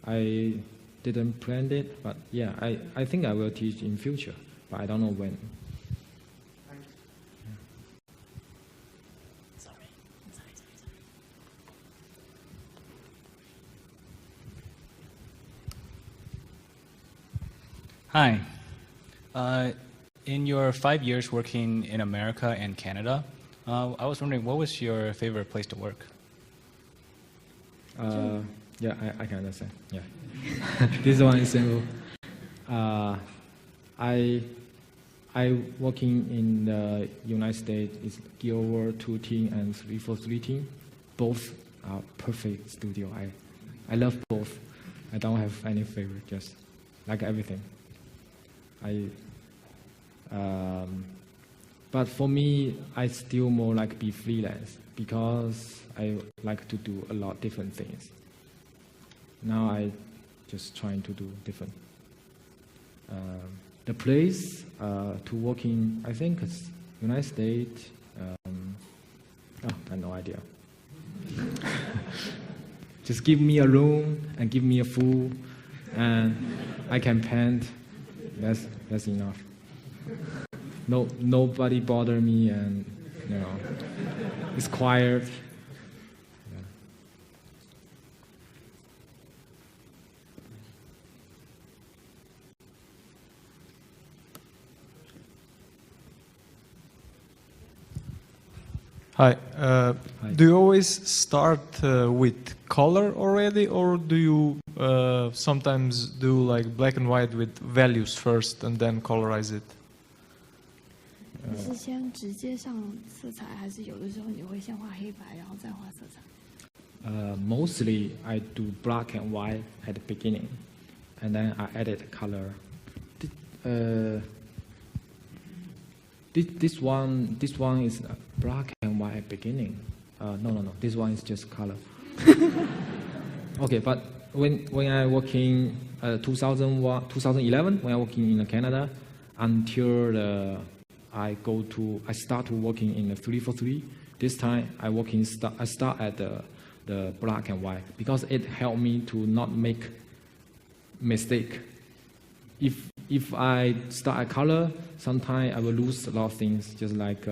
I didn't plan it, but yeah, I think I will teach in future, but I don't know when. Hi. In your 5 years working in America and Canada, I was wondering, what was your favorite place to work? Yeah, I can understand. Yeah. This one is simple. I working in the United States is Guild Award 2 team and 343 team. Both are perfect studio. I love both. I don't have any favorite, just like everything. But for me, I still more like be freelance because I like to do a lot of different things. Now I just trying to do different. The place to work in, I think it's United States. I have no idea. Just give me a room and give me a food, and I can paint. That's enough. Nobody bother me, and it's quiet. Hi. Do you always start with color already, or do you sometimes do like black and white with values first and then colorize it? 你是先直接上色彩，还是有的时候你会先画黑白，然后再画色彩？ Mostly I do black and white at the beginning, and then I added color. This one is black and white at beginning. No. This one is just color. Okay, but when I work in 2011, when I working in Canada, until I start to working in the 343. This time I start at the black and white because it helped me to not make mistake. If I start at color, sometimes I will lose a lot of things, just like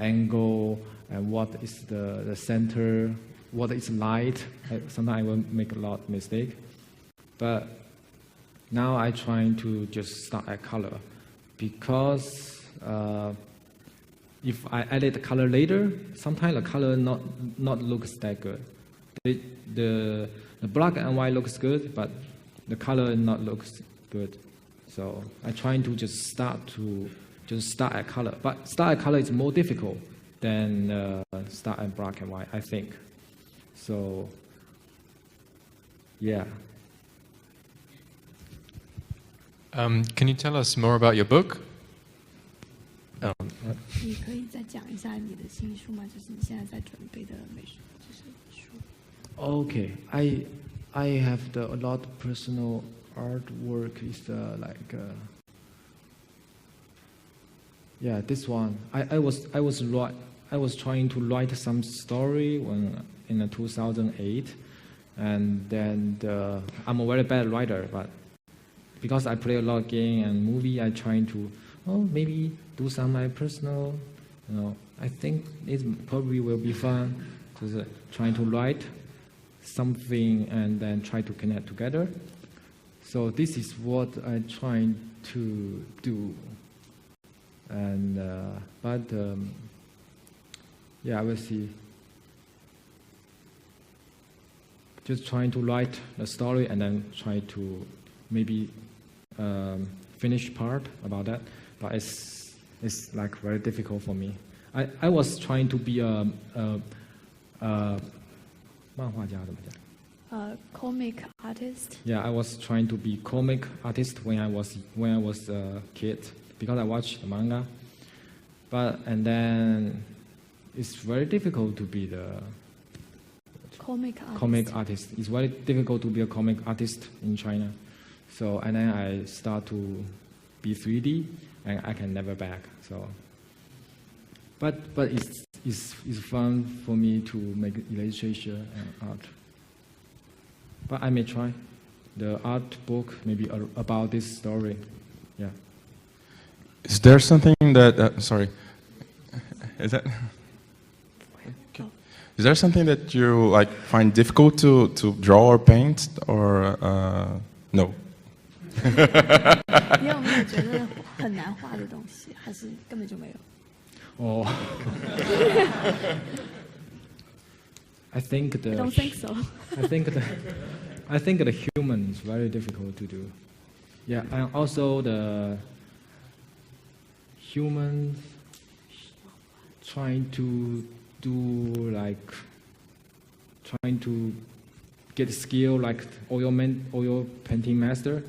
angle and what is the center, what is light. Sometimes I will make a lot of mistake. But now I trying to just start at color because if I added the color later, sometimes the color not looks that good. The black and white looks good, but the color not looks good. So I trying to just start at color. But start at color is more difficult than start at black and white, I think. So yeah. Can you tell us more about your book? 你可以再讲一下你的新书吗？就是你现在在准备的美术，就是书。Okay, I have a lot of personal artwork. Is this one. I was trying to write some story when in 2008, and then I'm a very bad writer, but because I play a lot of game and movie, I trying to maybe do some my personal. I think it probably will be fun. Just trying to write something and then try to connect together. So this is what I'm trying to do. And I will see. Just trying to write the story and then try to maybe finish part about that. But it's like very difficult for me. I was trying to be a 漫画家怎么讲？ comic artist. Yeah, I was trying to be comic artist when I was a kid because I watched the manga. And then it's very difficult to be the comic artist. It's very difficult to be a comic artist in China. So and then I start to be 3D and I can never back. So, but it's fun for me to make illustration and art. But I may try the art book maybe about this story. Yeah. Is there something that sorry? Is that? Okay. Is there something that you like find difficult to draw or paint or no? 你有没有觉得很难画的东西，还是根本就没有？哦。I think I don't think so. I think the human is very difficult to do. Yeah, and also the humans trying to get skill like oil painting master.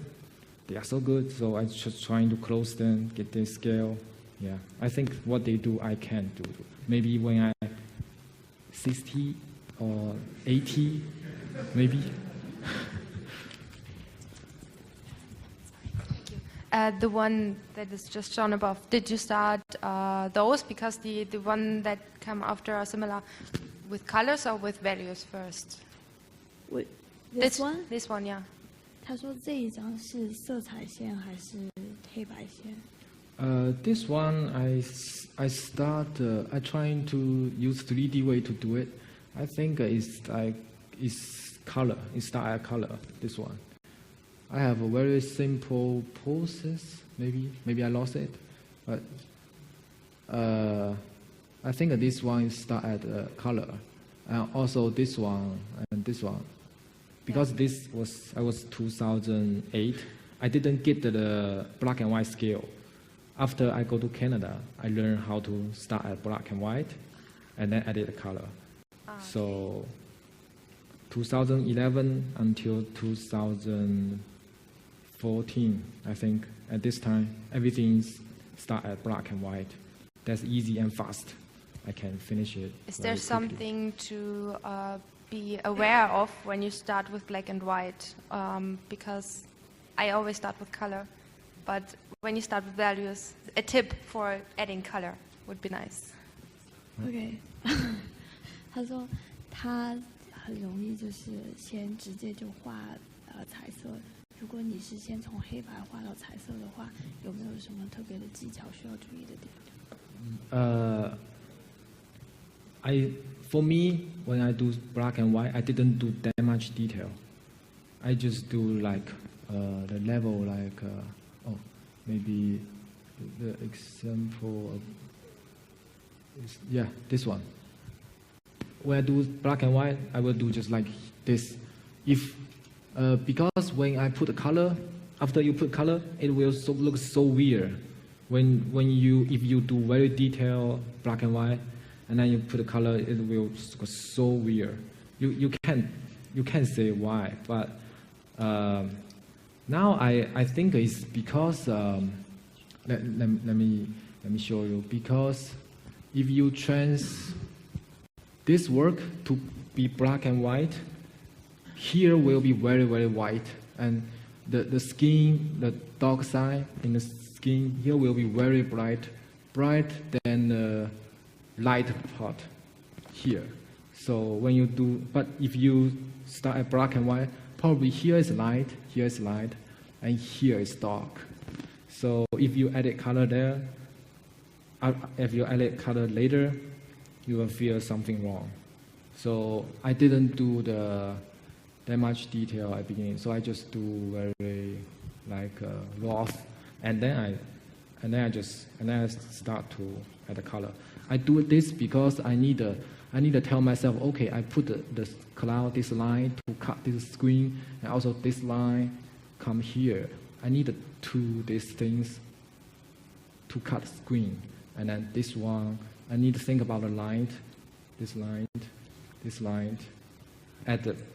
They are so good, so I'm just trying to close them, get their skill. Yeah, I think what they do, I can't do. Maybe when I 60 or 80, maybe. The one that is just shown above, did you start those because the one that come after are similar with colors or with values first? With this one? This one, yeah. 他说这一张是色彩线还是黑白线？ This one I start I trying to use 3D way to do it. I think it's color. It's start at color. This one. I have a very simple process. Maybe I lost it, but I think this one is start at color. Also this one and this one. Because this was 2008, I didn't get the black and white scale. After I go to Canada, I learned how to start at black and white, and then edit the color. So 2011 until 2014, I think at this time everything start at black and white. That's easy and fast. I can finish it. Is there something to be aware of when you start with black and white? Because I always start with color, but when you start with values, a tip for adding color would be nice. OK， 他说他很容易就是先直接就画彩色。如果你是先从黑白画到彩色的话，有没有什么特别的技巧需要注意的点？ For me, when I do black and white, I didn't do that much detail. I just do like the level, like maybe the example is this one. When I do black and white, I will do just like this. Because when I put a color, after you put color, it will look so weird. If you do very detailed black and white, and then you put a color, it will go so weird. You can't say why, but now I think it's because let me show you. Because if you trans this work to be black and white, here will be very, very white, and the skin, the dark side in the skin here will be very bright than the light part here. So when you do, but if you start at black and white, probably here is light, and here is dark. So if you add color there, if you add color later, you will feel something wrong. So I didn't do that much detail at the beginning. So I just do very like rough, and then I start to add the color. I do this because I need to tell myself, okay, I put the cloud, this line to cut this screen, and also this line come here. I need these things to cut screen, and then this one, I need to think about the line, this line,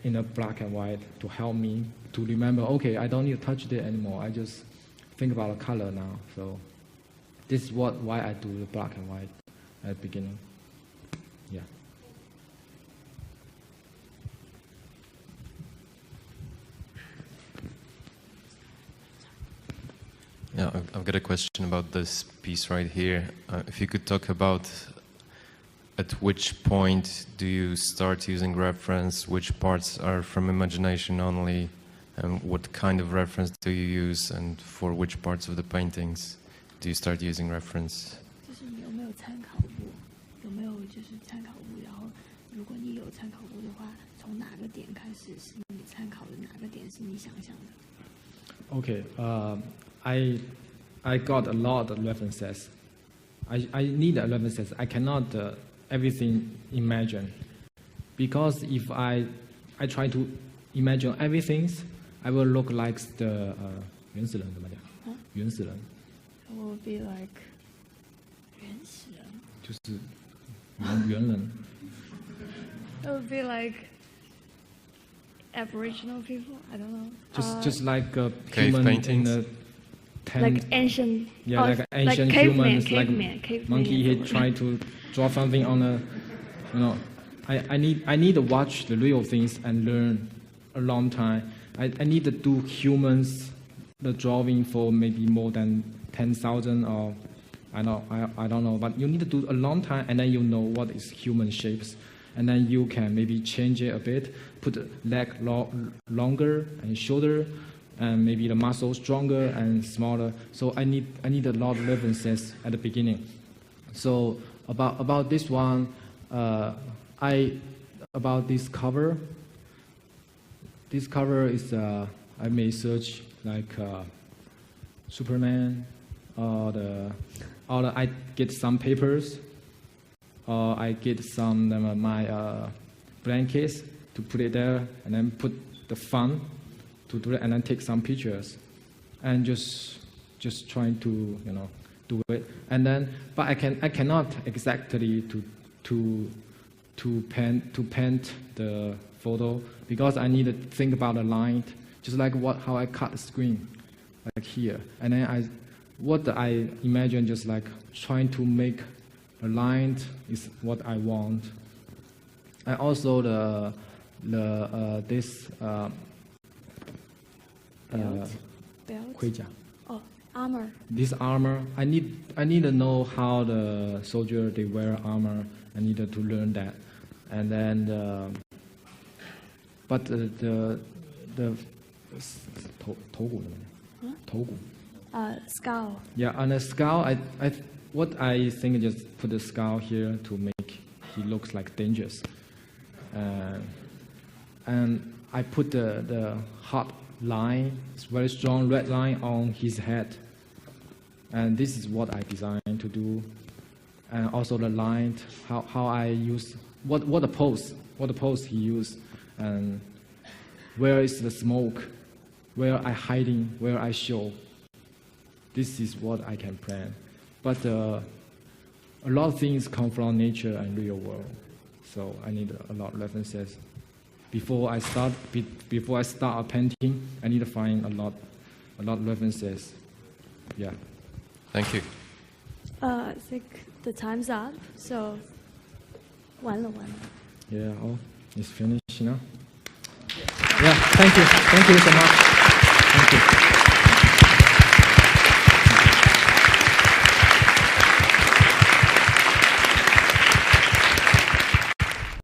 in a black and white to help me to remember, okay, I don't need to touch it anymore. I just think about the color now. So this is why I do the black and white at the beginning. Yeah. Yeah, I've got a question about this piece right here. If you could talk about at which point do you start using reference, which parts are from imagination only, and what kind of reference do you use, and for which parts of the paintings do you start using reference? 就是你有没有参考过？有没有就是参考过？然后如果你有参考过的话，从哪个点开始是你参考的，哪个点是你想象的？ Okay, I got a lot of references. I need references. I cannot everything imagine, because if I try to imagine everything, I will look like the 原始人怎么讲？原始人。It will be like 原始人。就是猿人。It would be like Aboriginal people. I don't know. Just like cave human paintings. in like ancient, yeah, oh, like ancient caveman, humans, like caveman, monkey. He tried to draw something on a, you know, I need to watch the real things and learn a long time. I need to do humans the drawing for maybe more than 10,000 or I don't know, but you need to do a long time and then you know what is human shapes, and then you can maybe change it a bit, put the leg longer and shorter, and maybe the muscle stronger and smaller. So I need a lot of references at the beginning. So about this one, about this cover. This cover is I may search like Superman, or I get some papers, or I get some my blankets to put it there, and then put the fun to do it, and then take some pictures, and just trying to do it, and then but I cannot exactly to paint the photo, because I need to think about the line, just like how I cut the screen, like here, and then what I imagine, just like trying to make a line is what I want. And also this belt. 盔甲. Oh, armor. This armor, I need to know how the soldier they wear armor. I needed to learn that, and then but the 头骨 skull. Yeah, on the skull, what I think just put the skull here to make he looks like dangerous, and I put the hot line, it's very strong red line on his head, and this is what I designed to do, and also the line, how I use what the pose he used, and where is the smoke, where I hiding, where I show. This is what I can plan. But a lot of things come from nature and real world. So I need a lot of references. Before I start a painting, I need to find a lot of references. Yeah. Thank you. I think the time's up, so 完了. Yeah, it's finished now. Yeah, thank you so much. Thank you.